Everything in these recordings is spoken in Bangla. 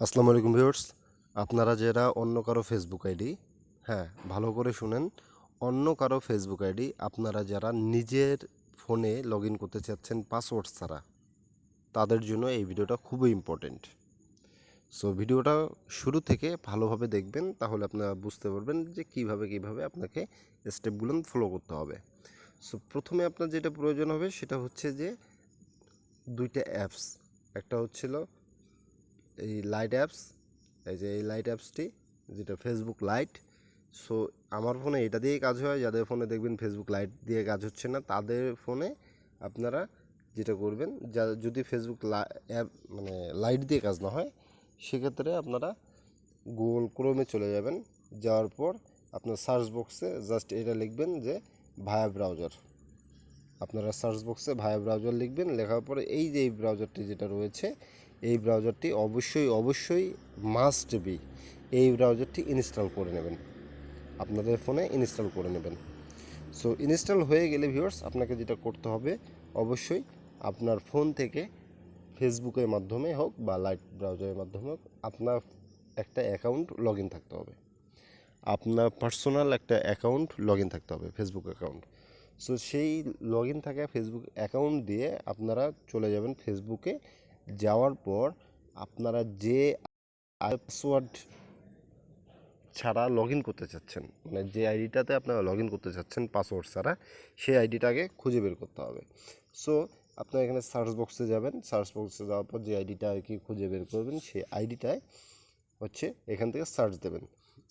আসসালামু আলাইকুম ভিউয়ার্স। আপনারা যারা অন্য কারো ফেসবুক আইডি, হ্যাঁ ভালো করে শুনেন, অন্য কারো ফেসবুক আইডি আপনারা যারা নিজের ফোনে লগ ইন করতে চাচ্ছেন পাসওয়ার্ড ছাড়া, তাদের জন্য এই ভিডিওটা খুবই ইম্পর্টেন্ট। সো ভিডিওটা শুরু থেকে ভালোভাবে দেখবেন, তাহলে আপনারা বুঝতে পারবেন যে কিভাবে আপনাকে স্টেপগুলো ফলো করতে হবে। সো প্রথমে আপনার যেটা প্রয়োজন হবে সেটা হচ্ছে যে দুইটা অ্যাপস। একটা হচ্ছিল এই লাইট অ্যাপস, এই যে এই লাইট অ্যাপসটি, যেটা ফেসবুক লাইট। সো আমার ফোনে এটা দিয়েই কাজ হয়। যাদের ফোনে দেখবেন ফেসবুক লাইট দিয়ে কাজ হচ্ছে না, তাদের ফোনে আপনারা যেটা করবেন, যদি ফেসবুক অ্যাপ মানে লাইট দিয়ে কাজ না হয়, সেক্ষেত্রে আপনারা গুগল ক্রোমে চলে যাবেন। যাওয়ার পর আপনার সার্চ বক্সে জাস্ট এটা লিখবেন যে ভায়া ব্রাউজার। আপনারা সার্চ বক্সে ভায়া ব্রাউজার লিখবেন, লেখার পরে এই যে এই ব্রাউজারটি যেটা রয়েছে, এই ব্রাউজারটি অবশ্যই মাস্ট বি, এই ব্রাউজারটি ইনস্টল করে নেবেন, আপনাদের ফোনে ইনস্টল করে নেবেন। সো ইনস্টল হয়ে গেলে ভিউয়ার্স, আপনাকে যেটা করতে হবে, অবশ্যই আপনার ফোন থেকে ফেসবুকের মাধ্যমে হোক বা লাইট ব্রাউজারের মাধ্যমে হোক, আপনার একটা অ্যাকাউন্ট লগ ইন থাকতে হবে। আপনার পার্সোনাল একটা অ্যাকাউন্ট লগ ইন থাকতে হবে, ফেসবুক অ্যাকাউন্ট। সো সেই লগ ইন থাকা ফেসবুক অ্যাকাউন্ট দিয়ে আপনারা চলে যাবেন ফেসবুকে। যাওয়ার পর আপনারা যে পাসওয়ার্ড ছাড়া লগ ইন করতে চাচ্ছেন, মানে যে আইডিটাতে আপনারা লগ ইন করতে চাচ্ছেন পাসওয়ার্ড ছাড়া, সেই আইডিটাকে খুঁজে বের করতে হবে। সো আপনারা এখানে সার্চ বক্সে যাবেন, সার্চ বক্সে যাওয়ার পর যে আইডিটা আর কি খুঁজে বের করবেন, সেই আইডিটায় হচ্ছে এখান থেকে সার্চ দেবেন।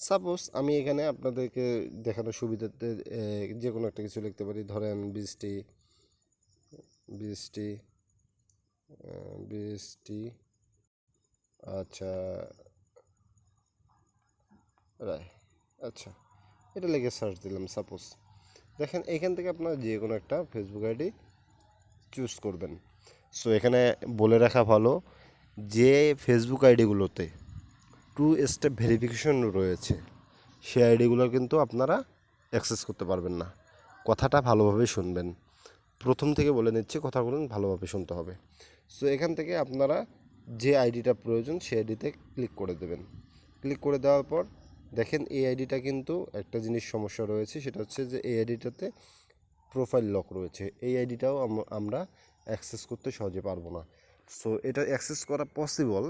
সাপোজ আমি এখানে আপনাদেরকে দেখানোর সুবিধাতে যে কোনো একটা কিছু লিখতে পারি, ধরেন বৃষ্টি, বৃষ্টি, বৃষ্টি, আচ্ছা রায়, আচ্ছা এটা লিখে সার্চ দিলাম সাপোজ। দেখেন এখান থেকে আপনারা যে কোনো একটা ফেসবুক আইডি চুজ করবেন। সো এখানে বলে রাখা ভালো যে ফেসবুক আইডিগুলোতে 2 স্টেপ ভেরিফিকেশন রয়েছে, সেই আইডিগুলো কিন্তু আপনারা অ্যাক্সেস করতে পারবেন না। কথাটা ভালোভাবে শুনবেন, প্রথম থেকে বলে নিচ্ছি, কথাগুলো ভালোভাবে শুনতে হবে। সো এখান থেকে আপনারা যে আইডিটা প্রয়োজন সেই আইডিতে ক্লিক করে দেবেন। ক্লিক করে দেওয়ার পর দেখেন এই আইডিটা কিন্তু একটা জিনিস সমস্যা রয়েছে, সেটা হচ্ছে যে এই আইডিটাতে প্রোফাইল লক রয়েছে। এই আইডিটাও আমরা অ্যাক্সেস করতে সহজে পারবো না। সো এটা অ্যাক্সেস করা পসিবল,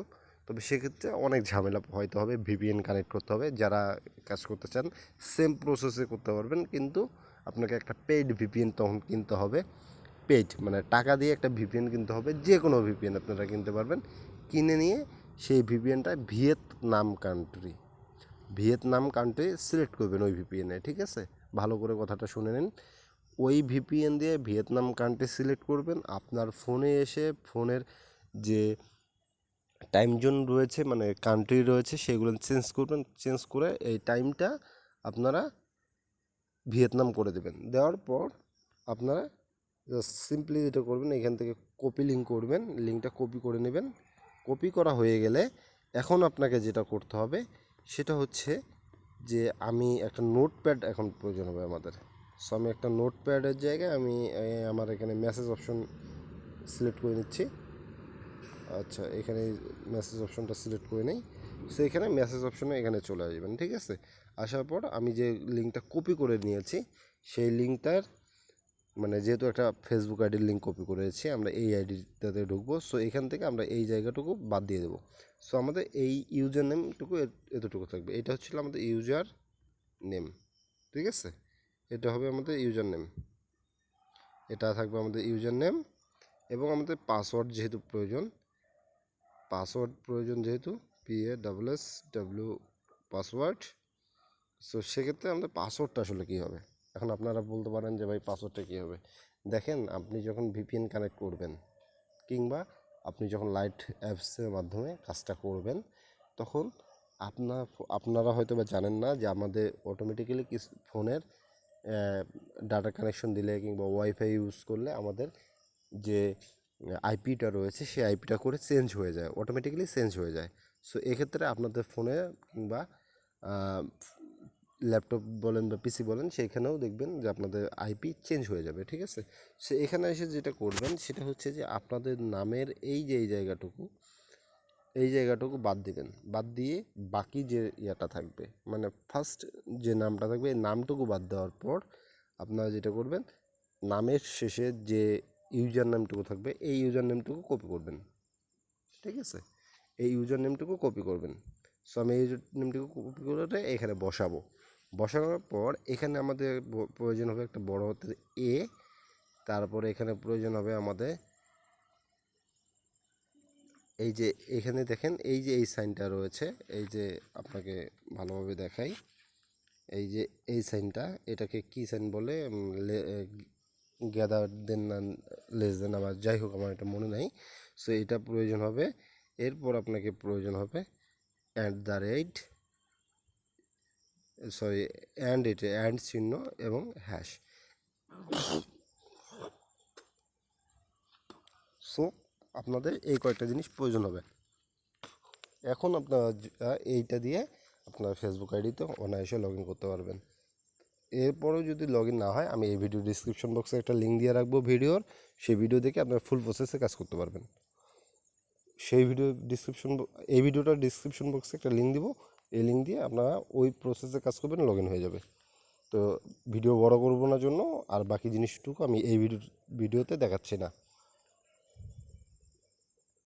তবে সেক্ষেত্রে অনেক ঝামেলা হয়তো হবে, ভিপিএন কানেক্ট করতে হবে। যারা কাজ করতে চান সেম প্রসেসে করতে পারবেন, কিন্তু আপনাকে একটা পেইড ভিপিএন তখন কিনতে হবে। পেইড মানে টাকা দিয়ে একটা ভিপিএন কিনতে হবে, যে কোনো ভিপিএন আপনারা কিনতে পারবেন। কিনে নিয়ে সেই ভিপিএনটা ভিয়েতনাম কান্ট্রি সিলেক্ট করবেন ওই ভিপিএনে, ঠিক আছে? ভালো করে কথাটা শুনে নিন। ওই ভিপিএন দিয়ে ভিয়েতনাম কান্ট্রি সিলেক্ট করবেন। আপনার ফোনে এসে ফোনের যে টাইম জোন রয়েছে, মানে কান্ট্রি রয়েছে, সেগুলো চেঞ্জ করবেন। চেঞ্জ করে এই টাইমটা আপনারা ভিয়েতনাম করে দেবেন। দেওয়ার পর আপনারা জাস্ট সিম্পলি যেটা করবেন, এখান থেকে কপি লিঙ্ক করবেন, লিঙ্কটা কপি করে নেবেন। কপি করা হয়ে গেলে এখন আপনাকে যেটা করতে হবে সেটা হচ্ছে যে আমি একটা নোটপ্যাড এখন প্রয়োজন হবে আমাদের। সো আমি একটা নোটপ্যাডের জায়গায় আমি আমার এখানে মেসেজ অপশন সিলেক্ট করে নিচ্ছি। আচ্ছা এখানে মেসেজ অপশনটা সিলেক্ট করে নেই। সো এখানে মেসেজ অপশনে এখানে চলে আসবেন, ঠিক আছে? আসার পর আমি যে লিঙ্কটা কপি করে নিয়েছি, সেই লিঙ্কটার মানে যেহেতু একটা ফেসবুক আইডির লিঙ্ক কপি করেছি, আমরা এই আইডিটাতে ঢুকবো। সো এখান থেকে আমরা এই জায়গাটুকু বাদ দিয়ে দেবো। সো আমাদের এই ইউজার নেমটুকু এতটুকু থাকবে। এটা হচ্ছিল আমাদের ইউজার নেম, ঠিক আছে? এটা হবে আমাদের ইউজার নেম, এটা থাকবে আমাদের ইউজার নেম। এবং আমাদের পাসওয়ার্ড যেহেতু প্রয়োজন, যেহেতু PASSW পাসওয়ার্ড। সো সেক্ষেত্রে আমাদের পাসওয়ার্ডটা আসলে কী হবে? এখন আপনারা বলতে পারেন যে ভাই পাসওয়ার্ডটা কী হবে? দেখেন আপনি যখন ভিপিএন কানেক্ট করবেন, কিংবা আপনি যখন লাইট অ্যাপসের মাধ্যমে কাজটা করবেন, তখন আপনারা হয়তো বা জানেন না যে আমাদের অটোমেটিক্যালি কিছু ফোনের ডাটা কানেকশন দিলে কিংবা ওয়াইফাই ইউজ করলে আমাদের যে আইপিটা রয়েছে সেই আইপিটা করে চেঞ্জ হয়ে যায়, অটোমেটিক্যালি চেঞ্জ হয়ে যায়। সো এক্ষেত্রে আপনাদের ফোনে কিংবা ল্যাপটপ বলেন বা পিসি বলেন, সেইখানেও দেখবেন যে আপনাদের আইপি চেঞ্জ হয়ে যাবে, ঠিক আছে? সো এখানে এসে যেটা করবেন সেটা হচ্ছে যে আপনাদের নামের এই যে এই জায়গাটুকু, এই জায়গাটুকু বাদ দিবেন, বাদ দিয়ে বাকি যে ইয়েটা থাকবে মানে ফার্স্ট যে নামটা থাকবে এই নামটুকু বাদ দেওয়ার পর আপনারা যেটা করবেন, নামের শেষে যে ইউজার নেমটুকু থাকবে এই ইউজার নেমটুকু কপি করবেন। ঠিক আছে, এই ইউজার নেমটুকু কপি করবেন। সো আমি এই ইউজার নেমটুকু কপি করে এখানে বসাবো। বসানোর পর এখানে আমাদের প্রয়োজন হবে একটা বড় হাতের এ, তারপরে এখানে প্রয়োজন হবে আমাদের এই যে এখানে দেখেন এই যে এই সাইনটা রয়েছে, এই যে আপনাকে ভালোভাবে দেখাই, এই যে এই সাইনটা এটাকে কি সাইন বলে, গ্যাদার দেন না লেস দেন, আমার যাই হোক আমার এটা মনে নাই। সো এটা প্রয়োজন হবে। এরপর আপনাকে প্রয়োজন হবে অ্যাট দ্য রেট, সরি এটা অ্যান্ড চিহ্ন এবং হ্যাশ। সো আপনাদের এই কয়েকটা জিনিস প্রয়োজন হবে। এখন আপনারা এইটা দিয়ে আপনার ফেসবুক আইডিতে অনায়াসে লগ ইন করতে পারবেন। এরপরেও যদি লগ ইন না হয়, আমি এই ভিডিও ডিসক্রিপশন বক্সে একটা লিঙ্ক দিয়ে রাখবো ভিডিওর, সেই ভিডিও দেখে আপনার ফুল প্রসেসে কাজ করতে পারবেন। সেই ভিডিও এই ভিডিওটার ডিসক্রিপশন বক্সে একটা লিঙ্ক দিব, এই লিঙ্ক দিয়ে আপনারা ওই প্রসেসে কাজ করবেন, লগ ইন হয়ে যাবে। তো ভিডিও বড় করবো না জন্য আর বাকি জিনিসটুকু আমি এই ভিডিওতে দেখাচ্ছি না।